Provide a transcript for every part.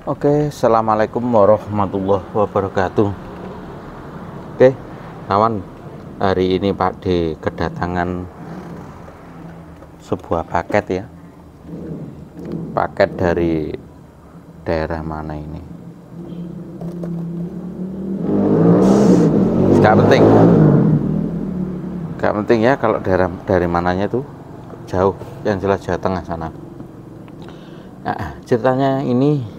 Oke, assalamualaikum warahmatullahi wabarakatuh. Oke, kawan, hari ini Pak D kedatangan sebuah paket ya. Paket dari daerah mana ini? Gak penting. Gak penting ya kalau daerah dari mananya tuh jauh, yang jelas Jawa Tengah sana. Nah, ceritanya ini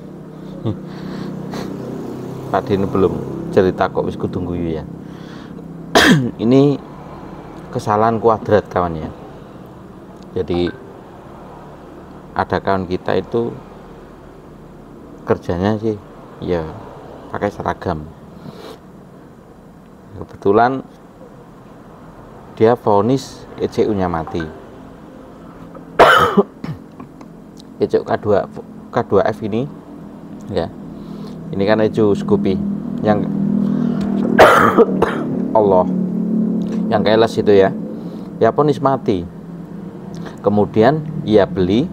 Pak D ini belum cerita kok wis kudu guyu ya. Ini kesalahan kuadrat kawan ya. Jadi ada kawan kita itu kerjanya sih ya pakai seragam. Kebetulan dia vonis ECU-nya mati. ECU K2F ini ya. Ini kan ECU Scoopy yang Allah yang keles itu ya. Ya vonis mati. Kemudian ia beli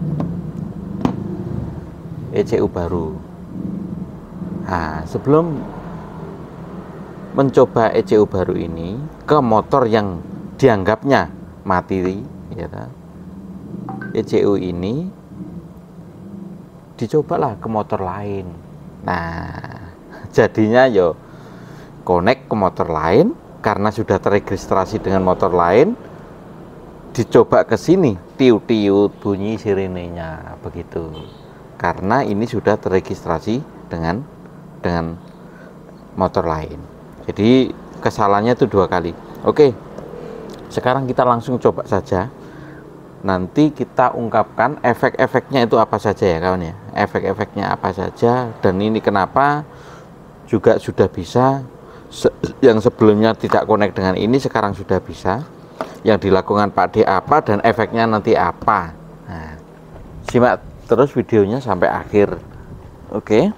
ECU baru. Nah, sebelum mencoba ECU baru ini ke motor yang dianggapnya mati ya, ECU ini dicobalah ke motor lain. Nah, jadinya yo connect ke motor lain karena sudah teregistrasi dengan motor lain, dicoba ke sini tiut-tiut bunyi sirenenya begitu. Karena ini sudah teregistrasi dengan motor lain. Jadi kesalahannya itu 2 kali. Oke, sekarang kita langsung coba saja. Nanti kita ungkapkan efek-efeknya itu apa saja ya kawan ya. Efek-efeknya apa saja dan ini kenapa juga sudah bisa. Yang sebelumnya tidak connect dengan ini sekarang sudah bisa. Yang dilakukan Pak D apa dan efeknya nanti apa. Nah, simak terus videonya sampai akhir. Oke.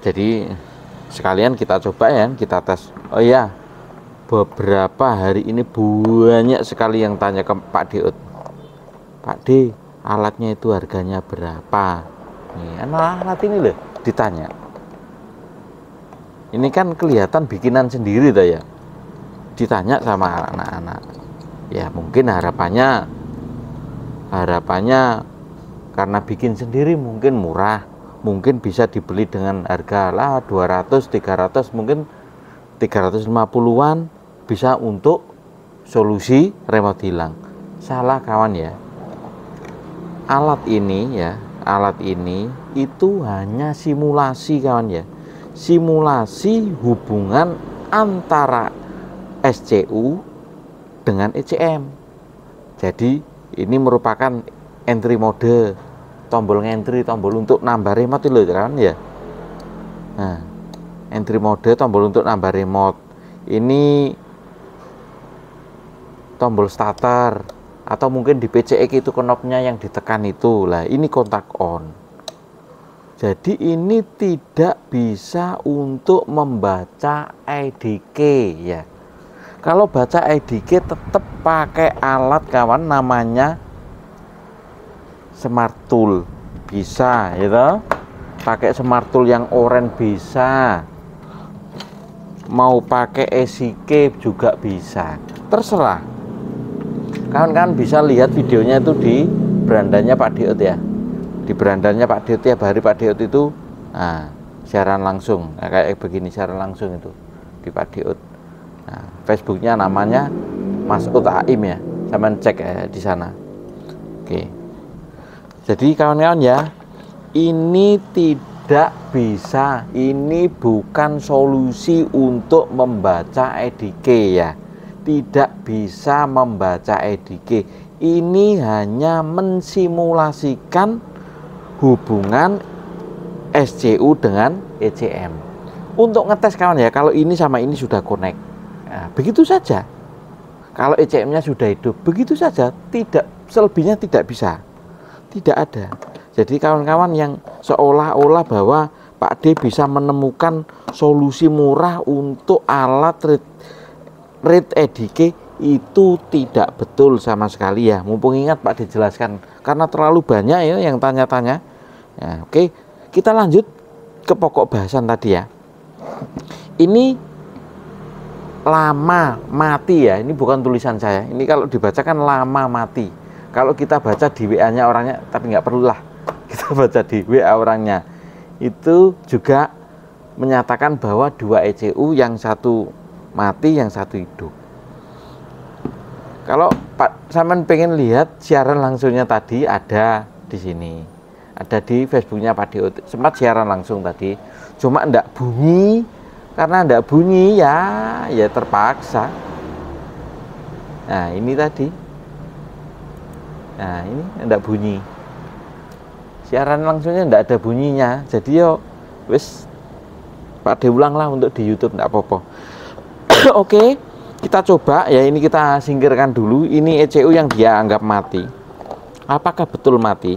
Jadi sekalian kita coba ya, kita tes. Oh ya, beberapa hari ini banyak sekali yang tanya ke Pak D. Pak D, alatnya itu harganya berapa? Nih, alat ini loh ditanya. Ini kan kelihatan bikinan sendiri tuh ya. Ditanya sama anak-anak. Ya mungkin harapannya karena bikin sendiri mungkin murah. Mungkin bisa dibeli dengan harga lah 200, 300, mungkin 350-an bisa untuk solusi remote hilang. Salah kawan ya. Alat ini itu hanya simulasi kawan ya. Simulasi hubungan antara SCU dengan ECM. Jadi ini merupakan entry mode, tombol entry, tombol untuk nambah remote itu kan ya. Nah, entry mode, tombol untuk nambah remote. Ini tombol starter atau mungkin di PCX itu knopnya yang ditekan itu. Lah, ini kontak on. Jadi ini tidak bisa untuk membaca IDK ya. Kalau baca IDK tetap pakai alat kawan namanya Smart Tool bisa gitu. Pakai Smart Tool yang oranye bisa. Mau pakai EasyKey juga bisa. Terserah. Kawan-kawan bisa lihat videonya itu di berandanya Pak Diut ya. Di berandanya Pak Diut tiap hari Pak Diut itu siaran langsung. Nah, kayak begini siaran langsung itu di Pak Diut. Nah, Facebooknya namanya Mas Ut Aim ya. Sama cek ya di sana. Oke. Jadi kawan-kawan ya, ini tidak bisa, ini bukan solusi untuk membaca EDK ya. Tidak bisa membaca EDK. Ini hanya mensimulasikan hubungan SCU dengan ECM. Untuk ngetes kawan ya, kalau ini sama ini sudah connect. Nah, begitu saja. Kalau ECM-nya sudah hidup, begitu saja. Tidak, selebihnya tidak bisa. Tidak ada. Jadi kawan-kawan yang seolah-olah bahwa Pak D bisa menemukan solusi murah untuk alat read EDK itu tidak betul sama sekali ya. Mumpung ingat Pak D jelaskan karena terlalu banyak ya yang tanya-tanya. Ya, oke, kita lanjut ke pokok bahasan tadi ya. Ini lama mati ya, ini bukan tulisan saya. Ini kalau dibacakan lama mati. Kalau kita baca di WA-nya orangnya, tapi nggak perlulah kita baca di WA orangnya. Itu juga menyatakan bahwa 2 ECU, yang satu mati, yang satu hidup. Kalau Pak Saman pengen lihat siaran langsungnya tadi, ada di sini, ada di Facebooknya Pak Dio. Sempat siaran langsung tadi, cuma enggak bunyi. Karena enggak bunyi ya terpaksa. Nah ini tadi, nah ini enggak bunyi. Siaran langsungnya enggak ada bunyinya. Jadi yo wis Pak Dio ulang lah untuk di YouTube, enggak apa-apa. Oke, kita coba ya, ini kita singkirkan dulu. Ini ECU yang dia anggap mati. Apakah betul mati?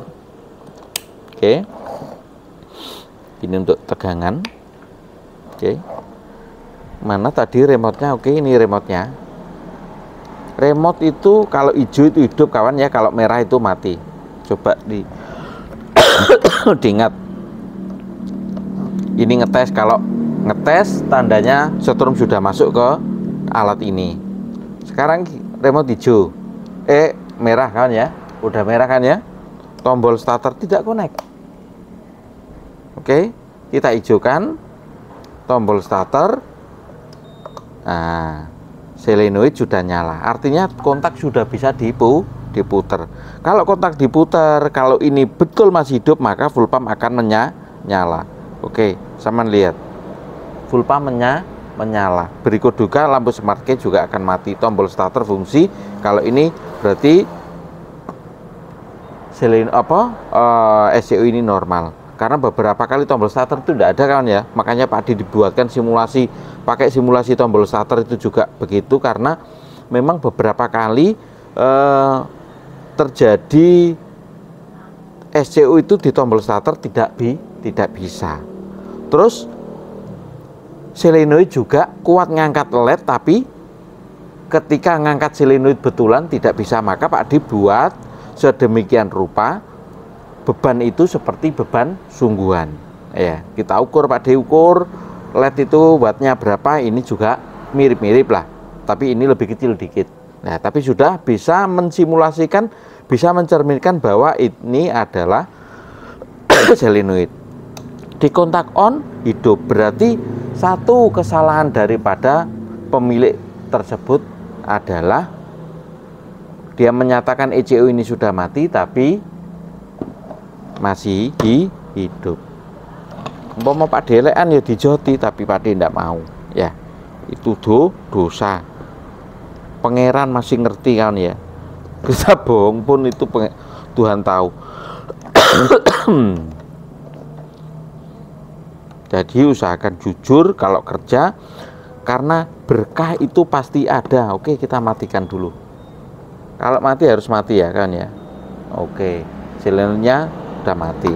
Oke. Ini untuk tegangan. Oke. Mana tadi remote-nya? Oke, ini remote-nya. Remote itu kalau hijau itu hidup kawan ya, kalau merah itu mati. Coba diingat. Ini ngetes, kalau ngetes tandanya setrum sudah masuk ke alat ini. Sekarang remote hijau, merah kan ya, udah merah kan ya, tombol starter tidak connect. Oke, kita hijaukan tombol starter. Nah, solenoid sudah nyala, artinya kontak sudah bisa diputer. Kalau kontak diputer, kalau ini betul masih hidup, maka full pump akan menyala. Oke, sama lihat, full pump menyala. Berikut juga lampu smart key juga akan mati. Tombol starter fungsi. Kalau ini berarti SCU ini normal. Karena beberapa kali tombol starter itu tidak ada kan ya. Makanya Pak Adi dibuatkan simulasi, pakai simulasi tombol starter itu juga begitu, karena memang beberapa kali terjadi SCU itu di tombol starter tidak bisa. Terus solenoid juga kuat ngangkat LED, tapi ketika ngangkat solenoid betulan tidak bisa. Maka Pak Adi buat sedemikian rupa beban itu seperti beban sungguhan. Ya, kita ukur, Pak Adi ukur LED itu wattnya berapa. Ini juga mirip-mirip lah, tapi ini lebih kecil dikit. Nah, tapi sudah bisa mensimulasikan, bisa mencerminkan bahwa ini adalah solenoid. Di kontak on hidup, berarti satu kesalahan daripada pemilik tersebut adalah dia menyatakan ECU ini sudah mati tapi masih hidup. Umpama Pak Delean ya dijoti, tapi Pak D tidak mau ya, itu dosa. Pangeran masih ngerti kan ya, kita bohong pun itu Tuhan tahu. Jadi usahakan jujur kalau kerja, karena berkah itu pasti ada. Oke, kita matikan dulu. Kalau mati harus mati ya kan ya. Oke, silennya udah mati.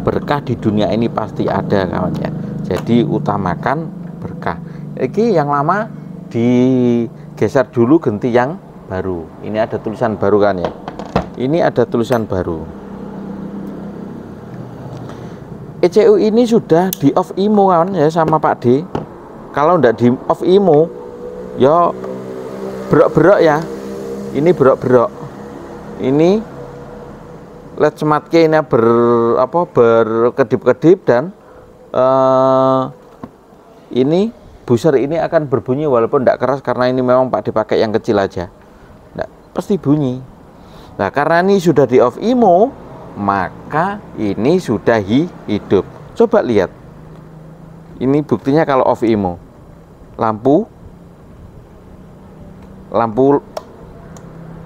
Berkah di dunia ini pasti ada kawan ya. Jadi utamakan berkah. Ini yang lama digeser dulu, ganti yang baru. Ini ada tulisan baru kan ya. Ini ada tulisan baru. ECU ini sudah di off IMO kan ya sama Pak D. Kalau enggak di off IMO ya berok-berok ya. Ini berok-berok. Ini LED smart key ini berkedip-kedip, dan ini buzzer ini akan berbunyi walaupun tidak keras, karena ini memang Pak dipakai yang kecil aja, tidak pasti bunyi. Nah, karena ini sudah di off IMO, maka ini sudah hidup. Coba lihat, ini buktinya kalau off IMO, lampu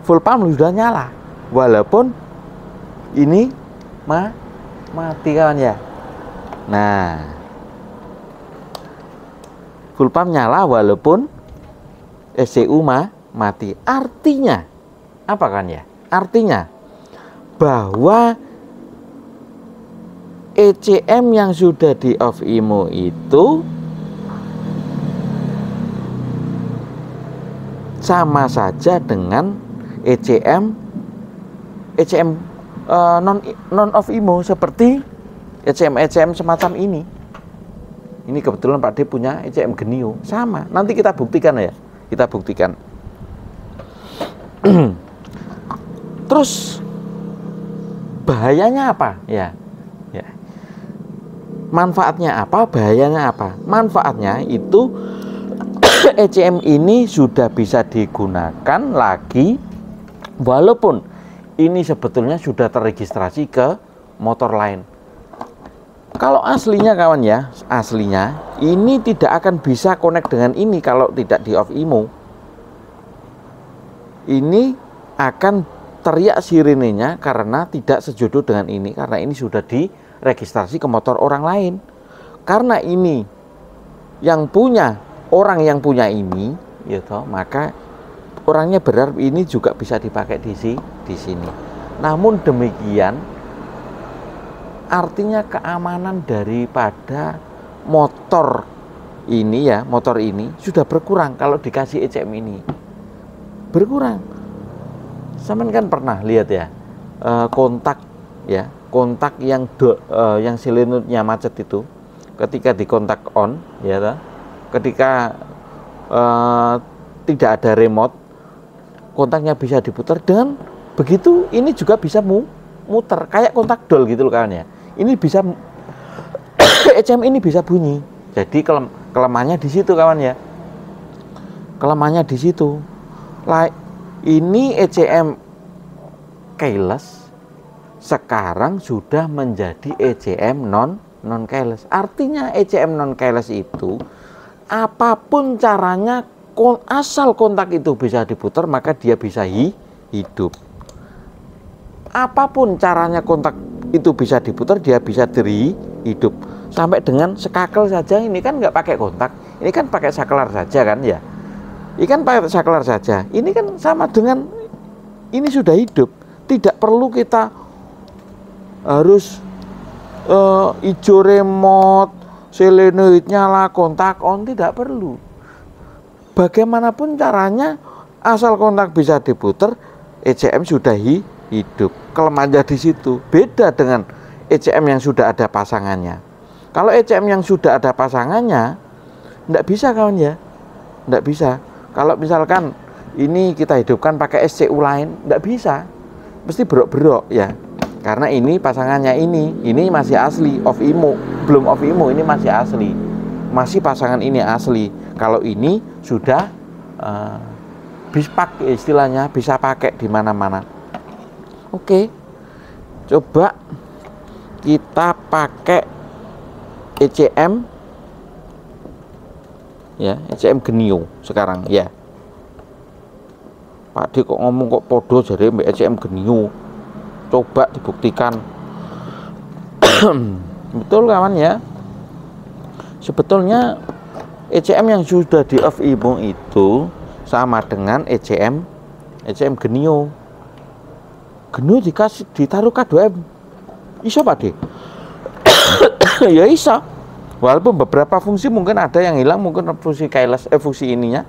full pump sudah nyala, walaupun ini mati kawan ya. Nah, full pump nyala walaupun SCU mati. Artinya apa kan ya? Artinya bahwa ECM yang sudah di off IMO itu sama saja dengan ECM non of IMO seperti ECM semacam ini. Ini kebetulan Pak D punya ECM Genio, sama. Nanti kita buktikan ya, kita buktikan. Terus bahayanya apa? Ya. Manfaatnya apa? Bahayanya apa? Manfaatnya itu ECM ini sudah bisa digunakan lagi, walaupun ini sebetulnya sudah terregistrasi ke motor lain. Kalau aslinya kawan ya, aslinya ini tidak akan bisa connect dengan ini kalau tidak di off IMO. Ini akan teriak sirenenya karena tidak sejodoh dengan ini, karena ini sudah diregistrasi ke motor orang lain. Karena ini yang punya, orang yang punya ini, gitu, maka orangnya berharap ini juga bisa dipakai di sini. Namun demikian, artinya keamanan daripada motor ini ya, motor ini sudah berkurang kalau dikasih ECM ini. Berkurang. Saman kan pernah lihat ya, kontak ya, kontak yang silinurnya macet itu, ketika dikontak on, ya, ketika tidak ada remote, kontaknya bisa diputar. Dengan begitu ini juga bisa muter kayak kontak dol gitu loh kawan ya. Ini bisa ECM ini bisa bunyi. Jadi kelemahannya di situ kawan ya. Kelemahannya di situ. Ini ECM keyless sekarang sudah menjadi ECM non keyless. Artinya ECM non keyless itu apapun caranya, asal kontak itu bisa diputar, maka dia bisa hidup. Apapun caranya kontak itu bisa diputar, dia bisa hidup. Sampai dengan sekakel saja, ini kan nggak pakai kontak, ini kan pakai saklar saja kan ya. Ini kan pakai saklar saja. Ini kan sama dengan ini sudah hidup. Tidak perlu kita harus hijau remote, solenoid nyala, kontak on, tidak perlu. Bagaimanapun caranya, asal kontak bisa diputar, ECM sudah hidup. Kelemahannya di situ. Beda dengan ECM yang sudah ada pasangannya. Kalau ECM yang sudah ada pasangannya, tidak bisa kawan ya, tidak bisa. Kalau misalkan ini kita hidupkan pakai SCU lain, tidak bisa, mesti berok-berok ya. Karena ini pasangannya ini masih asli off IMO, belum off IMO, ini masih asli, masih pasangan ini asli. Kalau ini sudah bispak istilahnya, bisa pakai di mana-mana. Oke, coba kita pakai ECM ya, ECM Genio sekarang ya. Pak D kok ngomong kok podo jadi ECM Genio. Coba dibuktikan. Betul kawan ya. Sebetulnya ECM yang sudah di off IMO itu sama dengan ECM Genio. Genio ditaruh K2M. Iso Pak D? Ya iso. Walaupun beberapa fungsi mungkin ada yang hilang, mungkin fungsi keyless, fungsi ininya,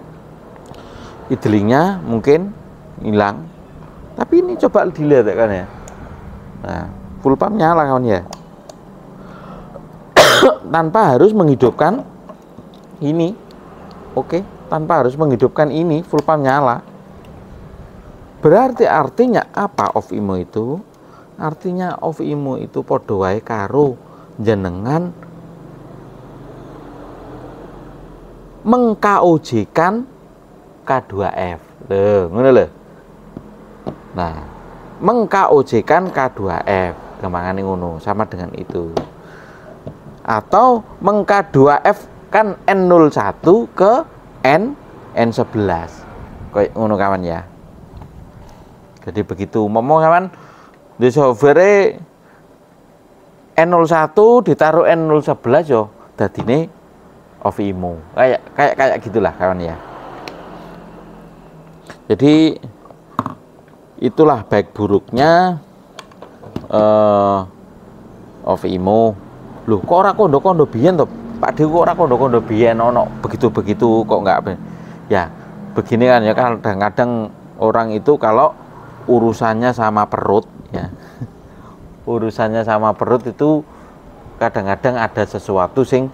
idlingnya mungkin hilang. Tapi ini coba dilihat ya kan ya. Nah, full pump nyala kawan ya. Tanpa harus menghidupkan ini. Oke, tanpa harus menghidupkan ini, full pump nyala. Berarti artinya apa off IMO itu? Artinya off IMO itu podo wae karo jenengan meng-KOJ-kan K2F. Loh, ngono lho. Nah, meng-KOJ-kan K2F, gampangane ngono, sama dengan itu. Atau meng-K2F kan N01 ke N11. Kayak ngono kawan ya. Jadi begitu, ngomong kawan, di software N01 ditaruh N011 yo, dadine off IMO. Kayak gitulah kawan ya. Jadi itulah baik buruknya off IMO. Loh, kok ora kondo-kondo biyen to? Pak D kok ora kondo-kondo biyen ono begitu-begitu kok enggak. Ya, begini kan ya, kadang-kadang orang itu kalau urusannya sama perut urusannya sama perut itu kadang-kadang ada sesuatu sing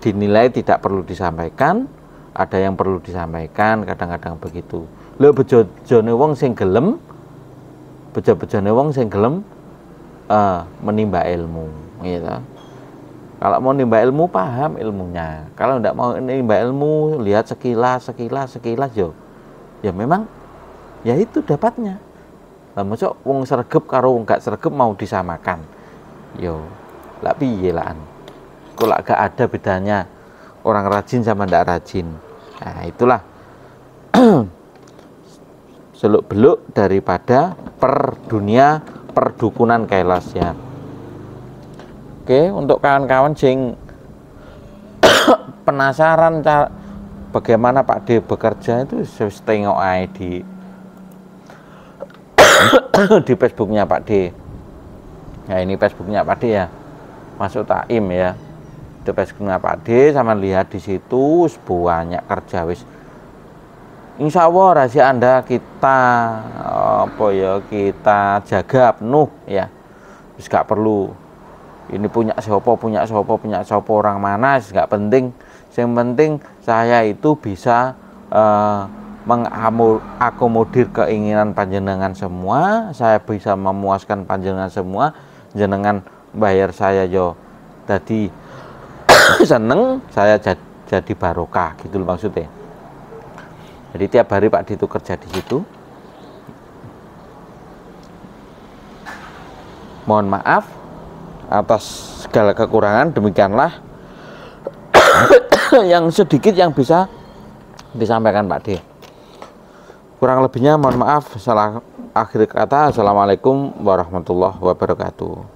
dinilai tidak perlu disampaikan, ada yang perlu disampaikan, kadang-kadang begitu. Lho bejo-bejone wong sing gelem, bejo-bejone wong sing gelem menimba ilmu, gitu. Kalau mau nimba ilmu, paham ilmunya. Kalau tidak mau nimba ilmu, lihat sekilas yo. Ya memang, ya itu dapatnya. Lah mosok wong sregep karo wong gak sregep mau disamakan. Yo, lah piye lan. Kok gak ada bedanya orang rajin sama ndak rajin. Nah, itulah seluk-beluk daripada dunia perdukunan Kailas ya. Oke, untuk kawan-kawan sing penasaran bagaimana Pak D bekerja itu wis tengok ae di Facebooknya Pak D. Nah, ini Facebooknya Pak D ya. Masuk Taim ya. Di Facebooknya Pak D sama lihat di situ banyak kerja wis. Insya Allah rahasia Anda kita kita jaga penuh ya. Wis gak perlu ini punya siapa orang mana, gak penting. Yang penting saya itu bisa mengakomodir keinginan panjenengan semua, saya bisa memuaskan panjenengan semua, jenengan bayar saya yo tadi seneng, saya jadi barokah gitu loh maksudnya. Jadi tiap hari Pak D itu kerja di situ. Mohon maaf atas segala kekurangan, demikianlah yang sedikit yang bisa disampaikan Pak D. Kurang lebihnya mohon maaf. Salah akhir kata. Assalamualaikum warahmatullahi wabarakatuh.